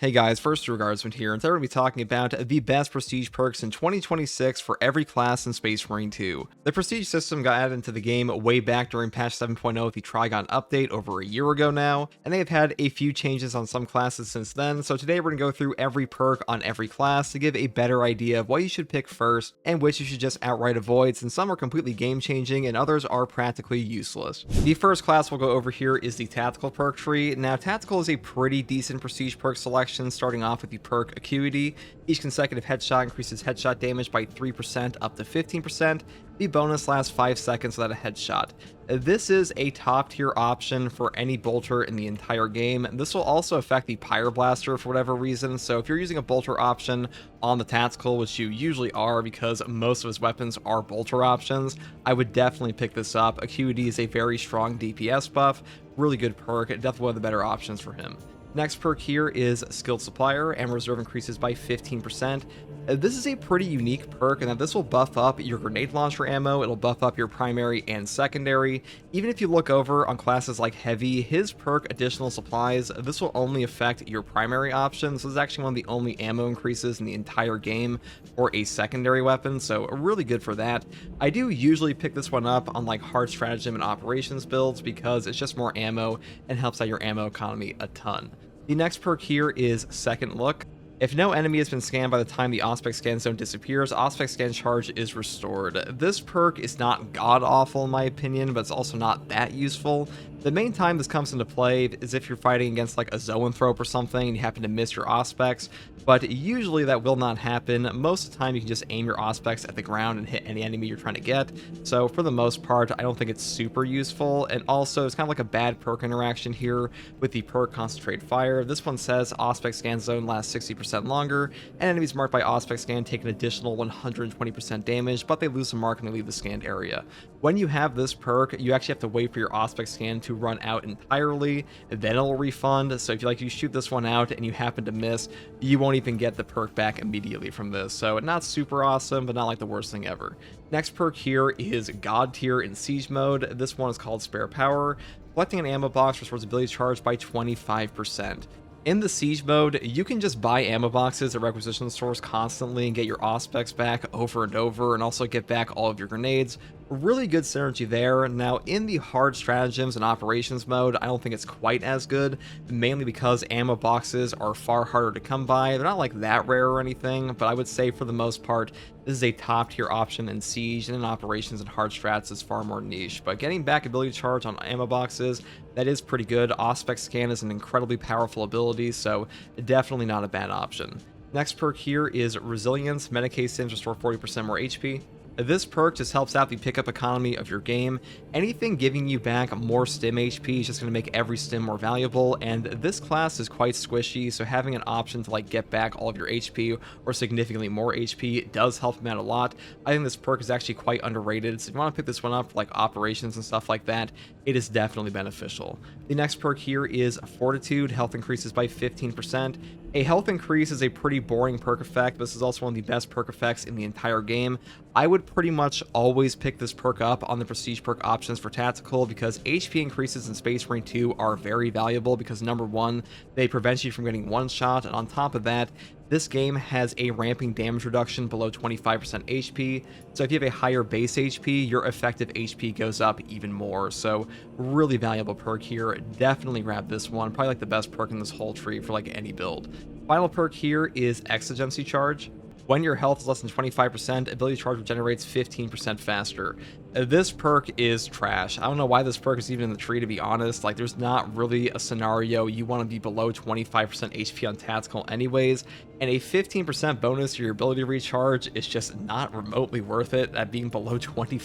Hey guys, first regardsman here, and today we're going to be talking about the best prestige perks in 2026 for every class in Space Marine 2. The prestige system got added into the game way back during patch 7.0 with the Trigon update over a year ago now, and they have had a few changes on some classes since then, so today we're going to go through every perk on every class to give a better idea of what you should pick first and which you should just outright avoid, since some are completely game changing and others are practically useless. The first class we'll go over here is the Tactical perk tree. Now Tactical is a pretty decent prestige perk selection, starting off with the perk Acuity. Each consecutive headshot increases headshot damage by 3% up to 15%. The bonus lasts 5 seconds without a headshot. This is a top tier option for any bolter in the entire game. This will also affect the Pyroblaster for whatever reason, so if you're using a bolter option on the Tactical, which you usually are because most of his weapons are bolter options, I would definitely pick this up. Acuity is a very strong DPS buff, really good perk, definitely one of the better options for him. Next perk here is Skilled Supplier, and reserve increases by 15%. This is a pretty unique perk in that this will buff up your grenade launcher ammo, it'll buff up your primary and secondary. Even if you look over on classes like Heavy, his perk Additional Supplies, this will only affect your primary option. This is actually one of the only ammo increases in the entire game for a secondary weapon, so really good for that. I do usually pick this one up on like hard stratagem and operations builds because it's just more ammo and helps out your ammo economy a ton. The next perk here is Second Look. If no enemy has been scanned by the time the Auspex scan zone disappears, Auspex scan charge is restored. This perk is not god-awful in my opinion, but it's also not that useful. The main time this comes into play is if you're fighting against like a Zoanthrope or something and you happen to miss your Auspex, but usually that will not happen. Most of the time you can just aim your Auspex at the ground and hit any enemy you're trying to get, so for the most part I don't think it's super useful. And also it's kind of like a bad perk interaction here with the perk Concentrate Fire. This one says Auspex scan zone lasts 60% longer, and enemies marked by Auspex scan take an additional 120% damage, but they lose the mark when they leave the scanned area. When you have this perk, you actually have to wait for your Auspex scan to run out entirely, then it'll refund. So if you shoot this one out and you happen to miss, you won't even get the perk back immediately from this. So not super awesome, but not like the worst thing ever. Next perk here is God tier in Siege mode. This one is called Spare Power. Collecting an ammo box restores ability charge by 25%. In the Siege mode, you can just buy ammo boxes at requisition stores constantly and get your Auspex back over and over, and also get back all of your grenades. Really good synergy there. Now, in the hard stratagems and operations mode, I don't think it's quite as good, mainly because ammo boxes are far harder to come by. They're not like that rare or anything, but I would say for the most part, this is a top tier option in Siege, and in operations and hard strats is far more niche. But getting back ability charge on ammo boxes, that is pretty good. Auspex scan is an incredibly powerful ability, so definitely not a bad option. Next perk here is Resilience. Medicae stims restore 40% more HP. This perk just helps out the pickup economy of your game. Anything giving you back more stim HP is just going to make every stim more valuable, and this class is quite squishy, so having an option to like get back all of your HP or significantly more HP does help him out a lot. I think this perk is actually quite underrated, so if you want to pick this one up for like operations and stuff like that, it is definitely beneficial. The next perk here is Fortitude. Health increases by 15%. A health increase is a pretty boring perk effect, but this is also one of the best perk effects in the entire game. I would pretty much always pick this perk up on the prestige perk options for Tactical because HP increases in Space Marine 2 are very valuable because number one, they prevent you from getting one shot, and on top of that, this game has a ramping damage reduction below 25% HP, so if you have a higher base HP, your effective HP goes up even more, so really valuable perk here. Definitely grab this one, probably like the best perk in this whole tree for like any build. Final perk here is Exigency Charge. When your health is less than 25%, ability charge regenerates 15% faster. This perk is trash. I don't know why this perk is even in the tree, to be honest. Like, there's not really a scenario you want to be below 25% HP on Tactical anyways, and a 15% bonus to your ability recharge is just not remotely worth it at being below 25%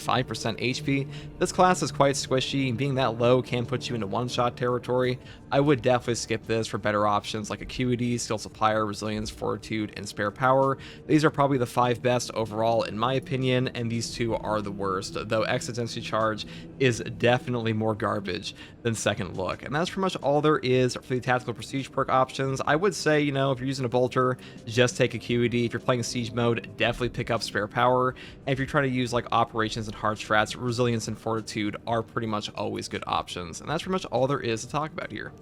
HP. This class is quite squishy, and being that low can put you into one-shot territory. I would definitely skip this for better options like Acuity, Skill Supplier, Resilience, Fortitude, and Spare Power. These are probably the 5 best overall in my opinion, and these 2 are the worst, though Exigency Charge is definitely more garbage than Second Look. And that's pretty much all there is for the Tactical Prestige perk options. I would say, you know, if you're using a bolter, just take Acuity. If you're playing Siege mode, definitely pick up Spare Power. And if you're trying to use like operations and hard strats, Resilience and Fortitude are pretty much always good options. And that's pretty much all there is to talk about here.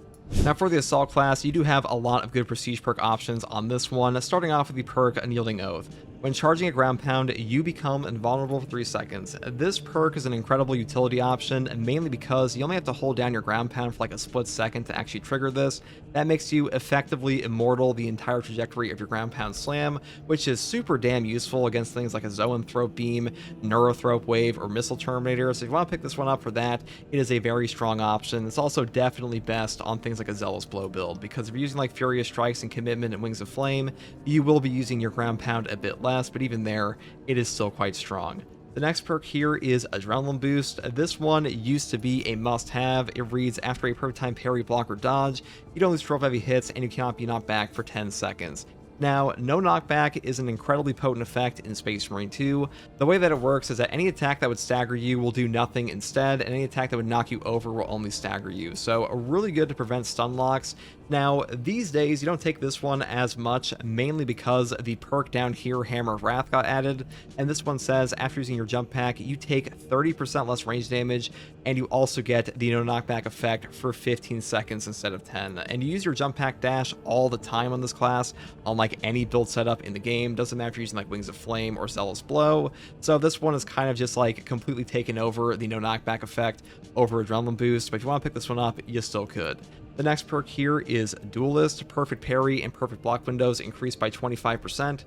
Now for the Assault class, you do have a lot of good prestige perk options on this one, starting off with the perk Unyielding Oath. When charging a ground pound, you become invulnerable for 3 seconds. This perk is an incredible utility option, mainly because you only have to hold down your ground pound for like a split second to actually trigger this. That makes you effectively immortal the entire trajectory of your ground pound slam, which is super damn useful against things like a Zoanthrope Beam, Neurothrope Wave, or Missile Terminator. So if you want to pick this one up for that, it is a very strong option. It's also definitely best on things like a Zealous Blow build, because if you're using like Furious Strikes and Commitment and Wings of Flame, you will be using your ground pound a bit less, but even there, it is still quite strong. The next perk here is Adrenaline Boost. This one used to be a must-have. It reads, after a perfect time parry, block, or dodge, you don't lose 12 heavy hits, and you cannot be knocked back for 10 seconds. Now, no knockback is an incredibly potent effect in Space Marine 2. The way that it works is that any attack that would stagger you will do nothing instead, and any attack that would knock you over will only stagger you. So really good to prevent stun locks. Now, these days, you don't take this one as much, mainly because the perk down here, Hammer of Wrath, got added, and this one says, after using your jump pack, you take 30% less range damage, and you also get the no knockback effect for 15 seconds instead of 10. And you use your jump pack dash all the time on this class, unlike any build setup in the game. Doesn't matter if you're using like Wings of Flame or Zealous Blow. So this one is kind of just like completely taken over the no knockback effect over Adrenaline Boost, but if you want to pick this one up, you still could. The next perk here is Duelist. Perfect parry and perfect block windows increased by 25%.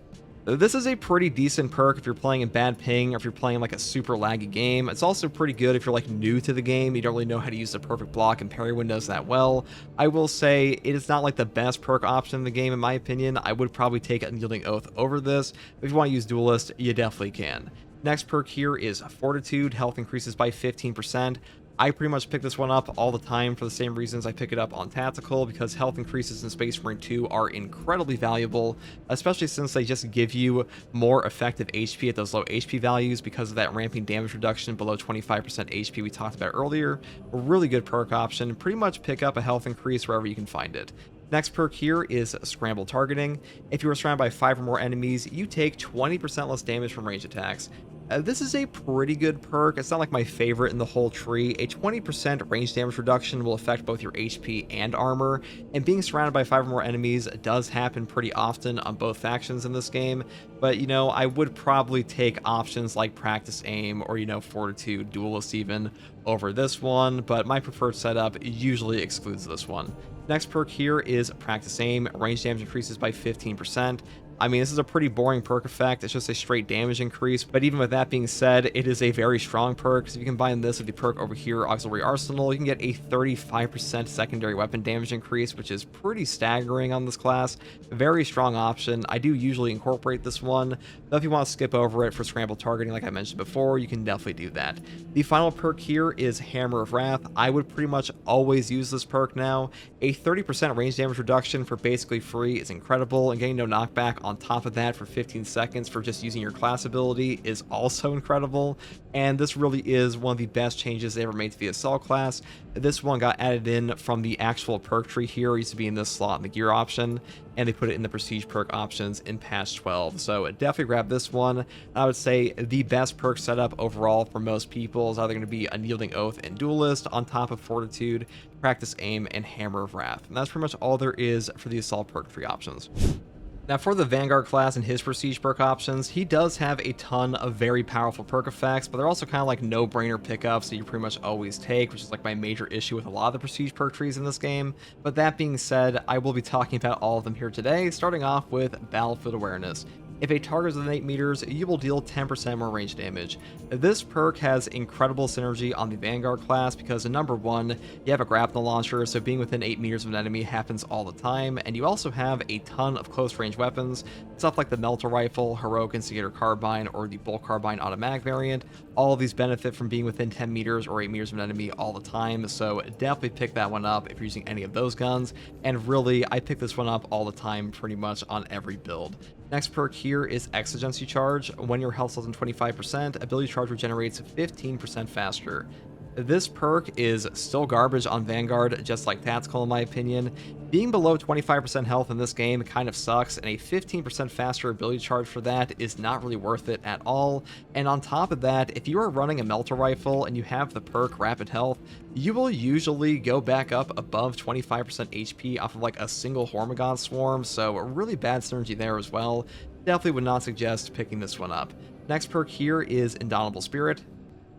This is a pretty decent perk if you're playing in bad ping or if you're playing like a super laggy game. It's also pretty good if you're like new to the game, you don't really know how to use the perfect block and parry windows that well. I will say it is not like the best perk option in the game in my opinion. I would probably take Unyielding Oath over this. If you want to use Duelist, you definitely can. Next perk here is Fortitude. Health increases by 15%. I pretty much pick this one up all the time for the same reasons I pick it up on Tactical, because health increases in Space Marine 2 are incredibly valuable, especially since they just give you more effective HP at those low HP values because of that ramping damage reduction below 25% HP we talked about earlier. A really good perk option. Pretty much pick up a health increase wherever you can find it. Next perk here is Scramble Targeting. If you are surrounded by 5 or more enemies, you take 20% less damage from range attacks. This is a pretty good perk. It's not like my favorite in the whole tree. A 20% range damage reduction will affect both your HP and armor, and being surrounded by 5 or more enemies does happen pretty often on both factions in this game, but you know, I would probably take options like Practice Aim or, you know, Fortitude, Duelist even, over this one, but my preferred setup usually excludes this one. Next perk here is Practice Aim. Range damage increases by 15%. I mean, this is a pretty boring perk effect. It's just a straight damage increase. But even with that being said, it is a very strong perk. So if you combine this with the perk over here, Auxiliary Arsenal, you can get a 35% secondary weapon damage increase, which is pretty staggering on this class. Very strong option. I do usually incorporate this one, though if you want to skip over it for scramble targeting, like I mentioned before, you can definitely do that. The final perk here is Hammer of Wrath. I would pretty much always use this perk now. A 30% range damage reduction for basically free is incredible, and getting no knockback on top of that for 15 seconds for just using your class ability is also incredible, and this really is one of the best changes they ever made to the Assault class. This one got added in from the actual perk tree here. It used to be in this slot in the gear option, and they put it in the prestige perk options in patch 12, so definitely grab this one. I would say the best perk setup overall for most people is either going to be Unyielding Oath and Duelist on top of Fortitude, Practice Aim, and Hammer of Wrath, and that's pretty much all there is for the Assault perk tree options. Now for the Vanguard class and his prestige perk options, he does have a ton of very powerful perk effects, but they're also kind of like no-brainer pickups that you pretty much always take, which is like my major issue with a lot of the prestige perk trees in this game. But that being said, I will be talking about all of them here today, starting off with Battlefield Awareness. If a target is within 8 meters, you will deal 10% more range damage. This perk has incredible synergy on the Vanguard class because, number one, you have a grapnel launcher, so being within 8 meters of an enemy happens all the time, and you also have a ton of close range weapons, stuff like the Melter Rifle, Heroic Instigator Carbine, or the Bolt Carbine automatic variant. All of these benefit from being within 10 meters or 8 meters of an enemy all the time, so definitely pick that one up if you're using any of those guns, and really, I pick this one up all the time pretty much on every build. Next perk here is Exigency Charge. When your health is less than 25%, ability charge regenerates 15% faster. This perk is still garbage on Vanguard, just like Tactical in my opinion. Being below 25% health in this game kind of sucks, and a 15% faster ability charge for that is not really worth it at all. And on top of that, if you are running a Melter Rifle and you have the perk Rapid Health, you will usually go back up above 25% HP off of like a single Hormagon Swarm, so a really bad synergy there as well. Definitely would not suggest picking this one up. Next perk here is Indomitable Spirit.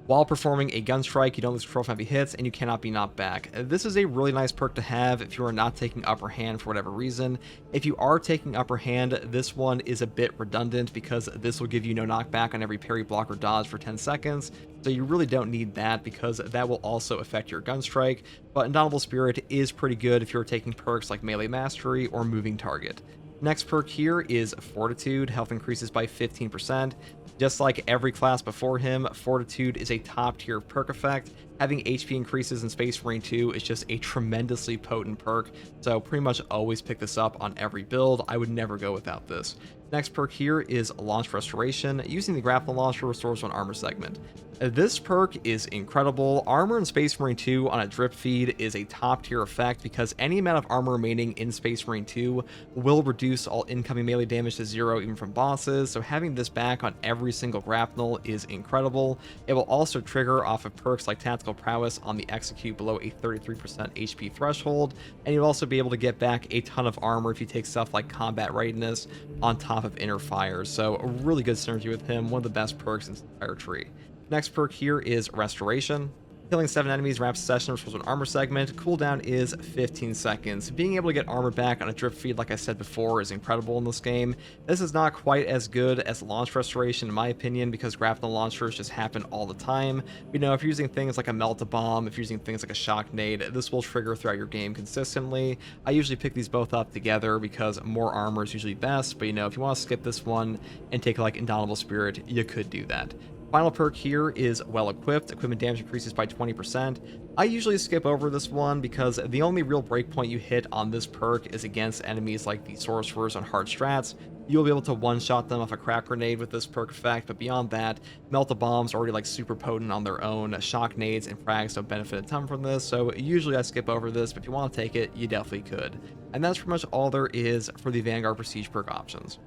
While performing a gun strike, you don't lose control from heavy hits, and you cannot be knocked back. This is a really nice perk to have if you are not taking upper hand for whatever reason. If you are taking upper hand, this one is a bit redundant because this will give you no knockback on every parry, block, or dodge for 10 seconds. So you really don't need that because that will also affect your gun strike. But Indomitable Spirit is pretty good if you're taking perks like Melee Mastery or Moving Target. Next perk here is Fortitude. Health increases by 15%. Just like every class before him, Fortitude is a top tier perk effect. Having HP increases in Space Marine 2 is just a tremendously potent perk, so pretty much always pick this up on every build. I would never go without this. Next perk here is Launch Restoration. Using the Grapple Launcher restores one armor segment. This perk is incredible. Armor in Space Marine 2 on a drip feed is a top tier effect because any amount of armor remaining in Space Marine 2 will reduce all incoming melee damage to 0 even from bosses, so having this back on every single grapnel is incredible. It will also trigger off of perks like Tactical Prowess on the execute below a 33% HP threshold, and you'll also be able to get back a ton of armor if you take stuff like Combat Readiness on top of Inner Fire, so a really good synergy with him, one of the best perks in this entire tree. Next perk here is Restoration. Killing 7 enemies rapid succession restores an armor segment. Cooldown is 15 seconds. Being able to get armor back on a drip feed, like I said before, is incredible in this game. This is not quite as good as Launch Restoration in my opinion because grapple launchers just happen all the time. You know, if you're using things like a Melt-A-Bomb, if you're using things like a Shock Nade, this will trigger throughout your game consistently. I usually pick these both up together because more armor is usually best, but you know, if you want to skip this one and take like Indomitable Spirit, you could do that. Final perk here is Well Equipped. Equipment damage increases by 20%. I usually skip over this one because the only real breakpoint you hit on this perk is against enemies like the Sorcerers on hard strats. You'll be able to one-shot them off a crack grenade with this perk effect, but beyond that, Melt-A-Bombs are already like super potent on their own. Shock nades and frags don't benefit a ton from this, so usually I skip over this, but if you want to take it, you definitely could. And that's pretty much all there is for the Vanguard Prestige perk options.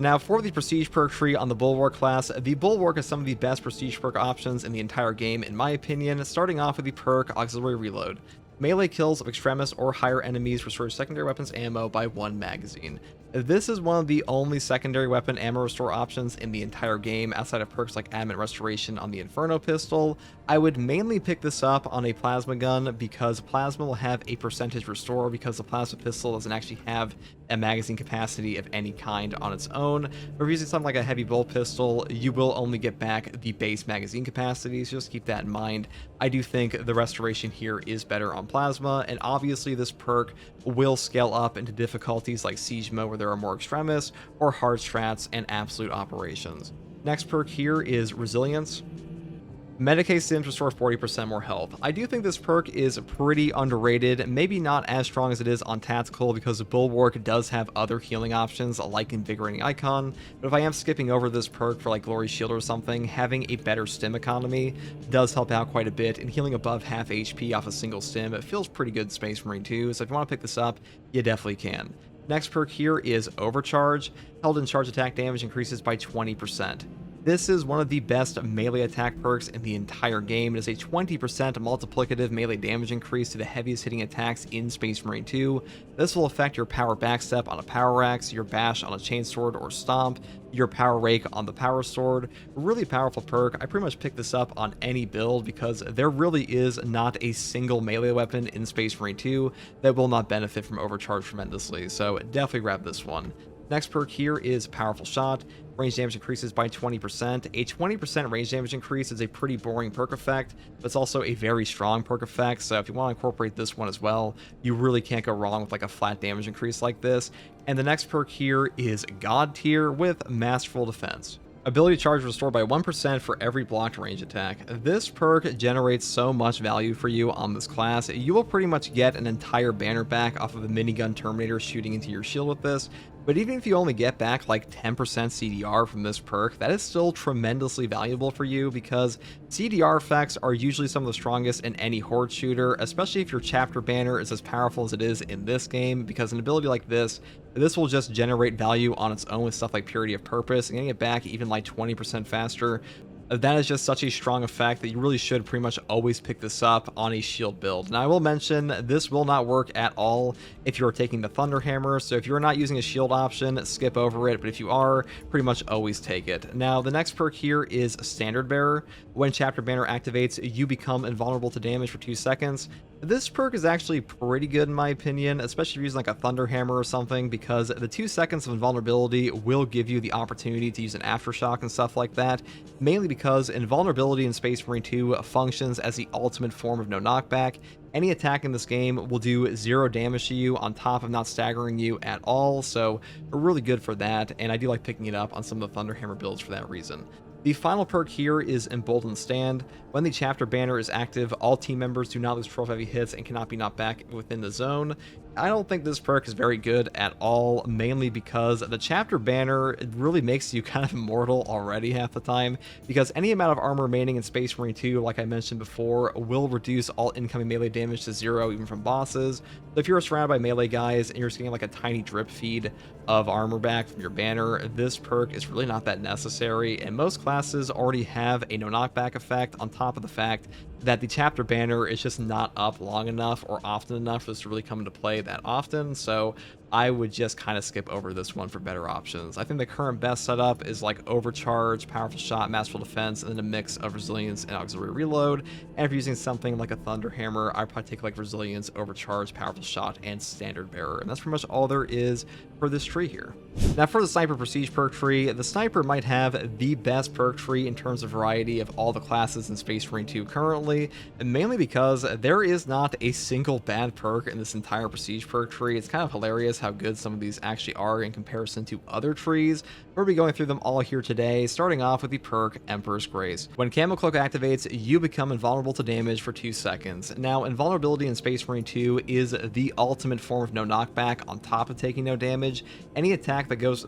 Now, for the Prestige perk tree on the Bulwark class, the Bulwark is some of the best Prestige perk options in the entire game, in my opinion, starting off with the perk Auxiliary Reload. Melee kills of extremis or higher enemies restores secondary weapons ammo by 1 magazine. This is one of the only secondary weapon ammo restore options in the entire game outside of perks like Adamant Restoration on the Inferno pistol. I would mainly pick this up on a plasma gun because plasma will have a percentage restore because the plasma pistol doesn't actually have a magazine capacity of any kind on its own. But if you're using something like a heavy bolt pistol, you will only get back the base magazine capacity, so just keep that in mind. I do think the restoration here is better on plasma, and obviously this perk will scale up into difficulties like Siege Mode where there are more extremis, or hard strats and absolute operations. Next perk here is Resilience. Medicae Sims restore 40% more health. I do think this perk is pretty underrated, maybe not as strong as it is on Tactical because Bulwark does have other healing options like Invigorating Icon, but if I am skipping over this perk for like Glory Shield or something, having a better stim economy does help out quite a bit, and healing above half HP off a single stim, it feels pretty good in Space Marine 2, so if you want to pick this up, you definitely can. Next perk here is Overcharge. Held in charge attack damage increases by 20%. This is one of the best melee attack perks in the entire game. It is a 20% multiplicative melee damage increase to the heaviest hitting attacks in Space Marine 2. This will affect your power backstep on a power axe, your bash on a chainsword or stomp, your power rake on the power sword. Really powerful perk. I pretty much pick this up on any build because there really is not a single melee weapon in Space Marine 2 that will not benefit from Overcharge tremendously, so definitely grab this one. Next perk here is Powerful Shot. Range damage increases by 20%. A 20% range damage increase is a pretty boring perk effect, but it's also a very strong perk effect, so if you want to incorporate this one as well, you really can't go wrong with like a flat damage increase like this. And the next perk here is God Tier with Masterful Defense. Ability charge restored by 1% for every blocked range attack. This perk generates so much value for you on this class. You will pretty much get an entire banner back off of a minigun Terminator shooting into your shield with this. But even if you only get back like 10% CDR from this perk, that is still tremendously valuable for you because CDR effects are usually some of the strongest in any horde shooter, especially if your chapter banner is as powerful as it is in this game, because an ability like this will just generate value on its own with stuff like Purity of Purpose, and getting it back even like 20% faster. That is just such a strong effect that you really should pretty much always pick this up on a shield build. Now I will mention this will not work at all if you're taking the Thunder Hammer, so if you're not using a shield option, skip over it, but if you are, pretty much always take it. Now the next perk here is Standard Bearer. When Chapter Banner activates, you become invulnerable to damage for 2 seconds. This perk is actually pretty good in my opinion, especially if you're using like a Thunder Hammer or something, because the 2 seconds of invulnerability will give you the opportunity to use an Aftershock and stuff like that, mainly because invulnerability in Space Marine 2 functions as the ultimate form of no knockback. Any attack in this game will do 0 damage to you on top of not staggering you at all, so really good for that, and I do like picking it up on some of the Thunder Hammer builds for that reason. The final perk here is Emboldened Stand. When the chapter banner is active, all team members do not lose 12 heavy hits and cannot be knocked back within the zone. I don't think this perk is very good at all, mainly because the chapter banner really makes you kind of immortal already half the time, because any amount of armor remaining in Space Marine 2, like I mentioned before, will reduce all incoming melee damage to 0 even from bosses. So if you're surrounded by melee guys and you're just getting like a tiny drip feed of armor back from your banner, this perk is really not that necessary, and most classes already have a no knockback effect on top of the fact that the chapter banner is just not up long enough or often enough for this to really come into play that often, so I would just kind of skip over this one for better options. I think the current best setup is like Overcharge, Powerful Shot, Masterful Defense, and then a mix of Resilience and Auxiliary Reload. And if you're using something like a Thunder Hammer, I'd probably take like Resilience, Overcharge, Powerful Shot, and Standard Bearer. And that's pretty much all there is for this tree here. Now for the Sniper Prestige perk tree, the Sniper might have the best perk tree in terms of variety of all the classes in Space Marine 2 currently, and mainly because there is not a single bad perk in this entire Prestige perk tree. It's kind of hilarious how good some of these actually are in comparison to other trees. We'll be going through them all here today, starting off with the perk Emperor's Grace. When Camo Cloak activates, you become invulnerable to damage for 2 seconds. Now, invulnerability in Space Marine 2 is the ultimate form of no knockback on top of taking no damage. Any attack that goes...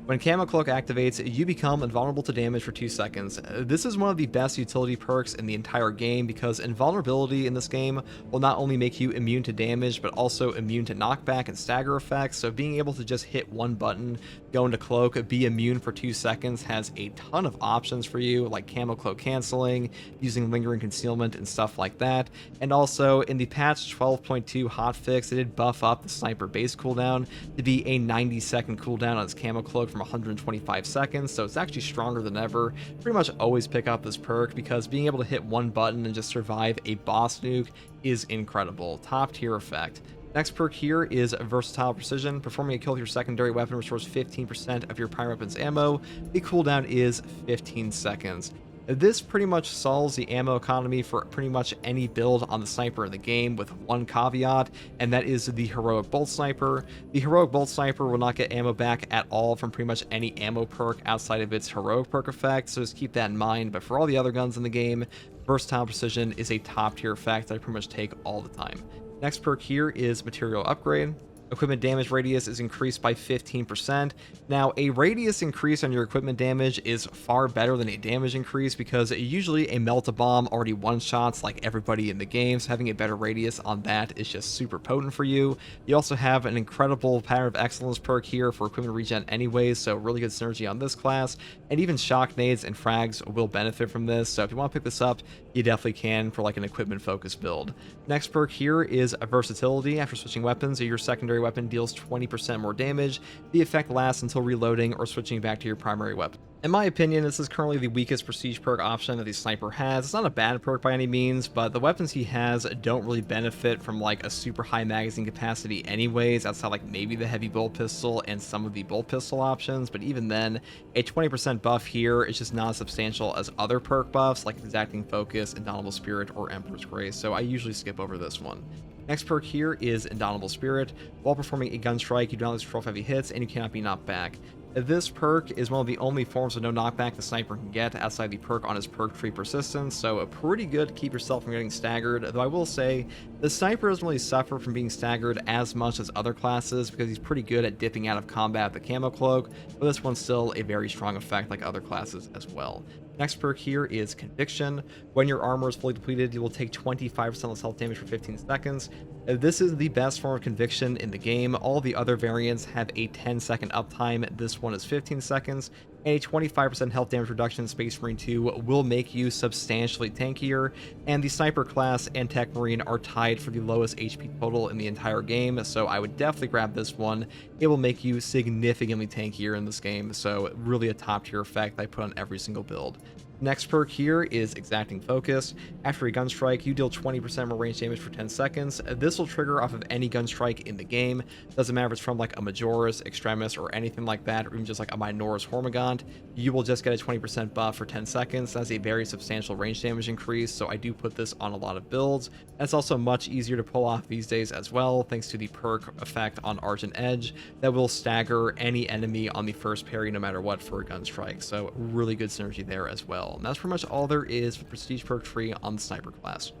When Camo Cloak activates, you become invulnerable to damage for 2 seconds. This is one of the best utility perks in the entire game because invulnerability in this game will not only make you immune to damage, but also immune to knockback and stagger effects, so being able to just hit one button, go into Cloak, be immune for 2 seconds has a ton of options for you, like Camo Cloak canceling, using Lingering Concealment and stuff like that. And also, in the patch 12.2 hotfix, it did buff up the Sniper base cooldown to be a 90-second cooldown on its Camo Cloak from 125 seconds, so it's actually stronger than ever. Pretty much always pick up this perk because being able to hit one button and just survive a boss nuke is incredible. Top tier effect. Next perk here is Versatile Precision. Performing a kill with your secondary weapon restores 15% of your primary weapon's ammo. The cooldown is 15 seconds. This pretty much solves the ammo economy for pretty much any build on the Sniper in the game, with one caveat, and that is the Heroic Bolt Sniper. The Heroic Bolt Sniper will not get ammo back at all from pretty much any ammo perk outside of its Heroic perk effect, so just keep that in mind. But for all the other guns in the game, Versatile Precision is a top tier effect that I pretty much take all the time. Next perk here is Material Upgrade. Equipment damage radius is increased by 15%. Now, a radius increase on your equipment damage is far better than a damage increase because usually a Melt-A-Bomb already one-shots like everybody in the game, so having a better radius on that is just super potent for you. You also have an incredible Pattern of Excellence perk here for equipment regen anyways, so really good synergy on this class, and even shock nades and frags will benefit from this, so if you want to pick this up, you definitely can for like an equipment-focused build. Next perk here is Versatility. After switching weapons, your secondary weapon deals 20% more damage. The effect lasts until reloading or switching back to your primary weapon. In my opinion, this is currently the weakest Prestige perk option that the Sniper has. It's not a bad perk by any means, but the weapons he has don't really benefit from like a super high magazine capacity anyways, outside like maybe the Heavy Bolt Pistol and some of the Bolt Pistol options, but even then, a 20% buff here is just not as substantial as other perk buffs like Exacting Focus, Indomitable Spirit, or Emperor's Grace, so I usually skip over this one. Next perk here is Indomitable Spirit. While performing a gun strike, you do not lose control of heavy hits, and you cannot be knocked back. This perk is one of the only forms of no knockback the sniper can get outside the perk on his perk tree persistence, so pretty good to keep yourself from getting staggered, though I will say the sniper doesn't really suffer from being staggered as much as other classes because he's pretty good at dipping out of combat with the camo cloak, but this one's still a very strong effect like other classes as well. Next perk here is Conviction. When your armor is fully depleted, you will take 25% less health damage for 15 seconds. This is the best form of Conviction in the game. All the other variants have a 10-second uptime. This one is 15 seconds. And a 25% health damage reduction in Space Marine 2 will make you substantially tankier, and the Sniper class and Techmarine are tied for the lowest HP total in the entire game, so I would definitely grab this one. It will make you significantly tankier in this game, so really a top tier effect I put on every single build. Next perk here is Exacting Focus. After a gun strike, you deal 20% more range damage for 10 seconds. This will trigger off of any gun strike in the game. Doesn't matter if it's from like a Majoris, Extremis, or anything like that, or even just like a Minoris Hormigont. You will just get a 20% buff for 10 seconds. That's a very substantial range damage increase, so I do put this on a lot of builds. It's also much easier to pull off these days as well, thanks to the perk effect on Argent Edge that will stagger any enemy on the first parry no matter what for a gun strike. So really good synergy there as well. And that's pretty much all there is for Prestige perk tree on the Sniper class.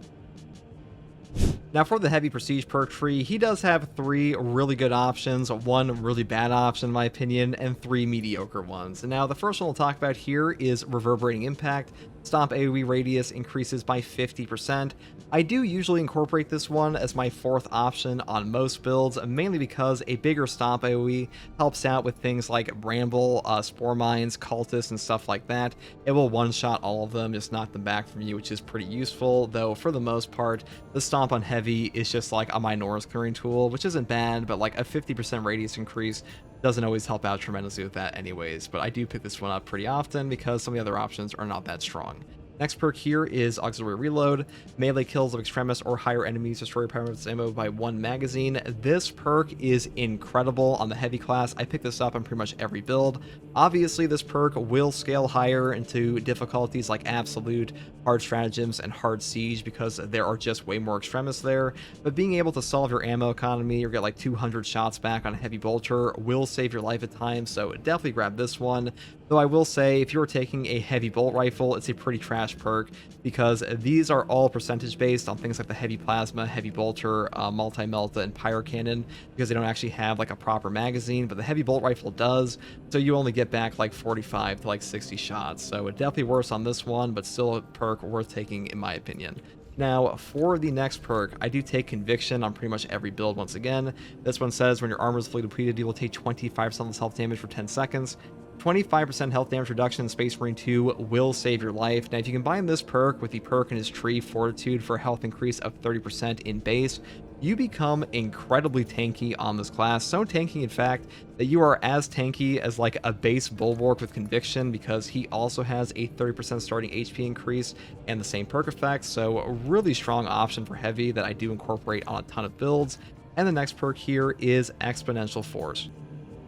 Now for the heavy prestige perk tree, he does have 3 really good options, 1 really bad option in my opinion, and 3 mediocre ones. And now the first one we'll talk about here is Reverberating Impact. Stomp AoE radius increases by 50%. I do usually incorporate this one as my 4th option on most builds, mainly because a bigger Stomp AoE helps out with things like Bramble, Spore Mines, Cultists, and stuff like that. It will one-shot all of them, just knock them back from you, which is pretty useful, though for the most part, the Stomp on Heavy is just like a Minoris clearing tool, which isn't bad, but like a 50% radius increase doesn't always help out tremendously with that anyways, but I do pick this one up pretty often because some of the other options are not that strong. Next perk here is Auxiliary Reload. Melee kills of Extremis or higher enemies destroy Pyromancer's ammo by 1 magazine. This perk is incredible on the heavy class. I pick this up on pretty much every build. Obviously, this perk will scale higher into difficulties like Absolute, Hard Stratagems, and Hard Siege because there are just way more Extremis there. But being able to solve your ammo economy or get like 200 shots back on a heavy bolter will save your life at times, so definitely grab this one. Though I will say, if you're taking a heavy bolt rifle, it's a pretty trash perk because these are all percentage based on things like the heavy plasma, heavy bolter, multi-melta, and pyro cannon because they don't actually have like a proper magazine, but the heavy bolt rifle does, so you only get back like 45 to like 60 shots. So it definitely worse on this one, but still a perk worth taking in my opinion. Now, for the next perk, I do take Conviction on pretty much every build once again. This one says when your armor is fully depleted, you will take 25% less health damage for 10 seconds. 25% health damage reduction in Space Marine 2 will save your life. Now, if you combine this perk with the perk in his tree, Fortitude, for a health increase of 30% in base, you become incredibly tanky on this class. So tanky, in fact, that you are as tanky as like a base Bulwark with Conviction because he also has a 30% starting HP increase and the same perk effect. So a really strong option for heavy that I do incorporate on a ton of builds. And the next perk here is Exponential Force.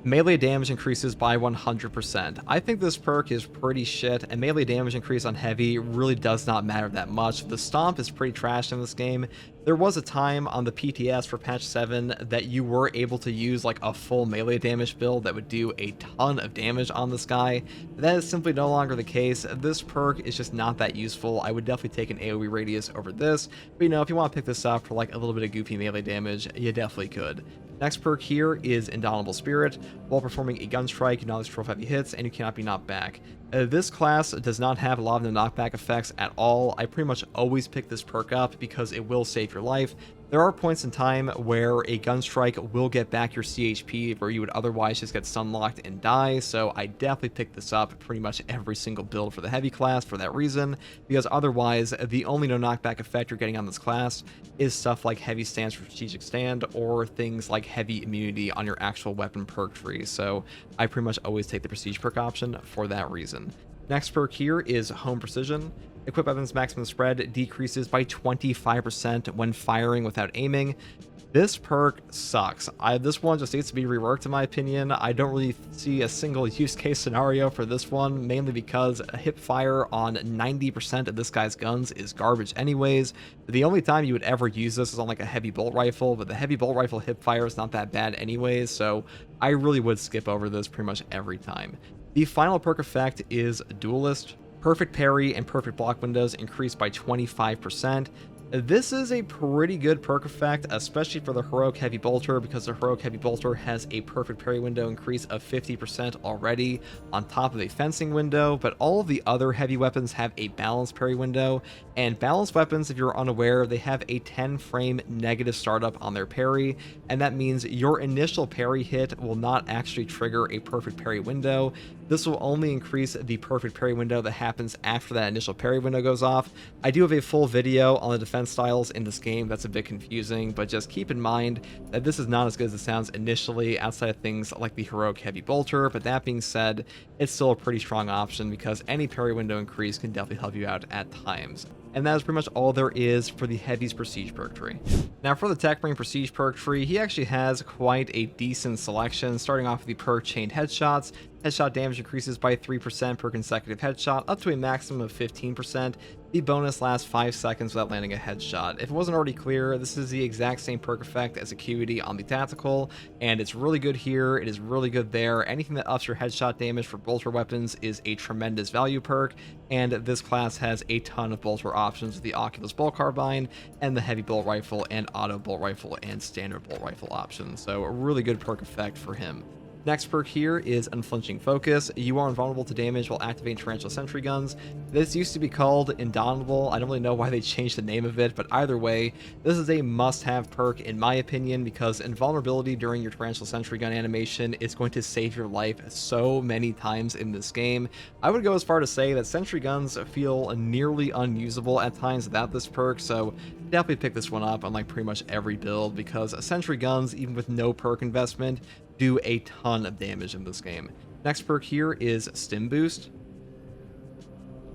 Melee damage increases by 100%. I think this perk is pretty shit, and melee damage increase on heavy really does not matter that much. The stomp is pretty trash in this game. There was a time on the PTS for patch 7 that you were able to use like a full melee damage build that would do a ton of damage on this guy. That is simply no longer the case. This perk is just not that useful. I would definitely take an AoE radius over this, but you know, if you want to pick this up for like a little bit of goofy melee damage, you definitely could. Next perk here is Indomitable Spirit. While performing a gun strike, you knowledge control heavy hits, and you cannot be knocked back. This class does not have a lot of the knockback effects at all. I pretty much always pick this perk up because it will save your life. There are points in time where a gun strike will get back your CHP where you would otherwise just get stun locked and die, so I definitely pick this up pretty much every single build for the heavy class for that reason, because otherwise the only no knockback effect you're getting on this class is stuff like heavy stance for strategic stand or things like heavy immunity on your actual weapon perk tree, so I pretty much always take the prestige perk option for that reason. Next perk here is Home Precision. Equip weapons maximum spread decreases by 25% when firing without aiming. This perk sucks. This one just needs to be reworked in my opinion. I don't really see a single use case scenario for this one, mainly because a hip fire on 90% of this guy's guns is garbage anyways. The only time you would ever use this is on like a heavy bolt rifle, but the heavy bolt rifle hip fire is not that bad anyways, so I really would skip over this pretty much every time. The final perk effect is Duelist. Perfect parry and perfect block windows increase by 25%. This is a pretty good perk effect, especially for the Heroic Heavy Bolter, because the Heroic Heavy Bolter has a perfect parry window increase of 50% already on top of a fencing window, but all of the other heavy weapons have a balanced parry window, and balanced weapons, if you're unaware, they have a 10 frame negative startup on their parry, and that means your initial parry hit will not actually trigger a perfect parry window. This will only increase the perfect parry window that happens after that initial parry window goes off. I do have a full video on the defense styles in this game that's a bit confusing, but just keep in mind that this is not as good as it sounds initially outside of things like the Heroic Heavy Bolter, but that being said, it's still a pretty strong option because any parry window increase can definitely help you out at times. And that is pretty much all there is for the Heavy's Prestige perk tree. Now for the Techmarine Prestige perk tree, he actually has quite a decent selection, starting off with the perk Chained Headshots. Headshot damage increases by 3% per consecutive headshot, up to a maximum of 15%. The bonus lasts 5 seconds without landing a headshot. If it wasn't already clear, this is the exact same perk effect as Acuity on the Tactical, and it's really good here, it is really good there. Anything that ups your headshot damage for bolter weapons is a tremendous value perk, and this class has a ton of bolter options with the Oculus Bolt Carbine, and the Heavy Bolt Rifle, and Auto Bolt Rifle, and Standard Bolt Rifle options, so a really good perk effect for him. Next perk here is Unflinching Focus. You are invulnerable to damage while activating Tarantula Sentry Guns. This used to be called Indomitable. I don't really know why they changed the name of it, but either way, this is a must-have perk in my opinion because invulnerability during your Tarantula Sentry Gun animation is going to save your life so many times in this game. I would go as far to say that Sentry Guns feel nearly unusable at times without this perk, so definitely pick this one up on like pretty much every build because Sentry Guns, even with no perk investment, do a ton of damage in this game. Next perk here is Stim Boost.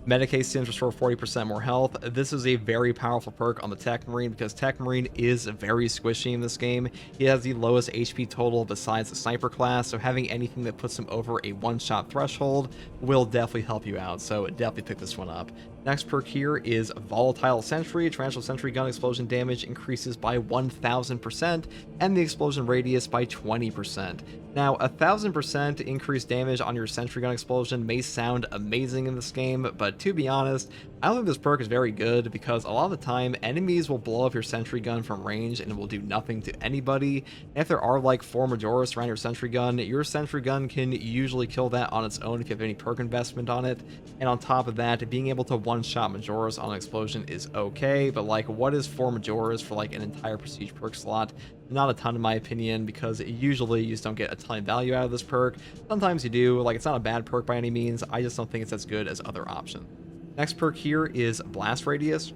Medicae stims restore 40% more health. This is a very powerful perk on the Techmarine because Techmarine is very squishy in this game. He has the lowest HP total besides the Sniper class, so having anything that puts him over a one-shot threshold will definitely help you out, so definitely pick this one up. Next perk here is Volatile Sentry. Tarantula Sentry Gun explosion damage increases by 1000% and the explosion radius by 20%. Now, 1000% increased damage on your Sentry Gun explosion may sound amazing in this game, but to be honest, I don't think this perk is very good because a lot of the time enemies will blow up your Sentry Gun from range and it will do nothing to anybody. If there are like 4 Majoris around your Sentry Gun can usually kill that on its own if you have any perk investment on it. And on top of that, being able to one-shot Majoris on an explosion is okay, but like what is 4 Majoris for like an entire Prestige perk slot? Not a ton in my opinion, because usually you just don't get a ton of value out of this perk. Sometimes you do, like it's not a bad perk by any means, I just don't think it's as good as other options. Next perk here is Blast Radius.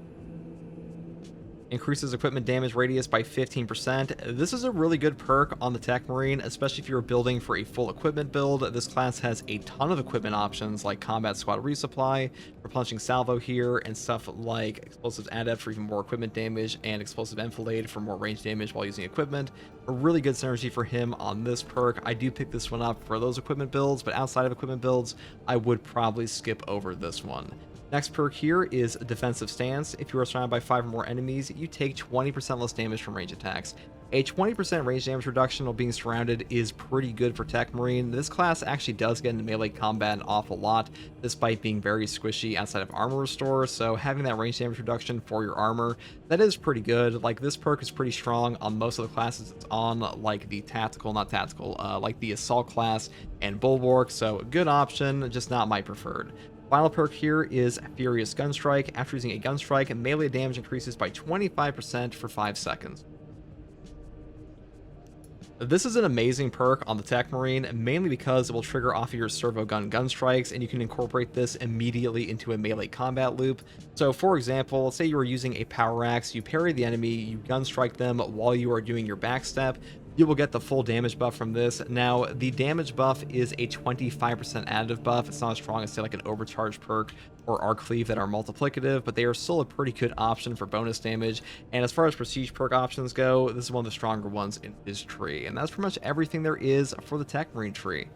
Increases equipment damage radius by 15%. This is a really good perk on the Techmarine, especially if you're building for a full equipment build. This class has a ton of equipment options like Combat Squad Resupply, Replenishing Salvo here, and stuff like Explosives Adept for even more equipment damage, and Explosive Enfilade for more range damage while using equipment. A really good synergy for him on this perk. I do pick this one up for those equipment builds, but outside of equipment builds, I would probably skip over this one. Next perk here is Defensive Stance. If you are surrounded by 5 or more enemies, you take 20% less damage from range attacks. A 20% range damage reduction while being surrounded is pretty good for Techmarine. This class actually does get into melee combat an awful lot, despite being very squishy outside of armor restore, so having that range damage reduction for your armor, that is pretty good. Like, this perk is pretty strong on most of the classes it's on, like the like the Assault class and Bulwark, so good option, just not my preferred. Final perk here is Furious Gunstrike. After using a Gunstrike, melee damage increases by 25% for 5 seconds. This is an amazing perk on the Techmarine, mainly because it will trigger off of your servo gun strikes, and you can incorporate this immediately into a melee combat loop. So for example, say you were using a power axe, you parry the enemy, you gun strike them while you are doing your backstep. You will get the full damage buff from this. Now, the damage buff is a 25% additive buff. It's not as strong as, say, like an overcharge perk or arc cleave that are multiplicative, but they are still a pretty good option for bonus damage. And as far as prestige perk options go, this is one of the stronger ones in this tree. And that's pretty much everything there is for the Techmarine tree.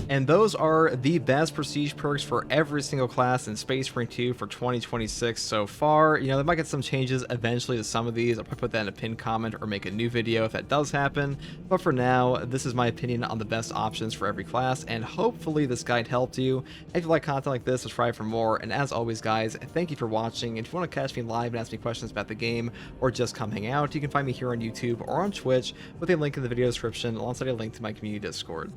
And those are the best prestige perks for every single class in Space Marine 2 for 2026 so far. You know, they might get some changes eventually to some of these. I'll probably put that in a pinned comment or make a new video if that does happen. But for now, this is my opinion on the best options for every class, and hopefully this guide helped you. If you like content like this, subscribe for more. And as always, guys, thank you for watching. If you want to catch me live and ask me questions about the game or just come hang out, you can find me here on YouTube or on Twitch with a link in the video description alongside a link to my community Discord.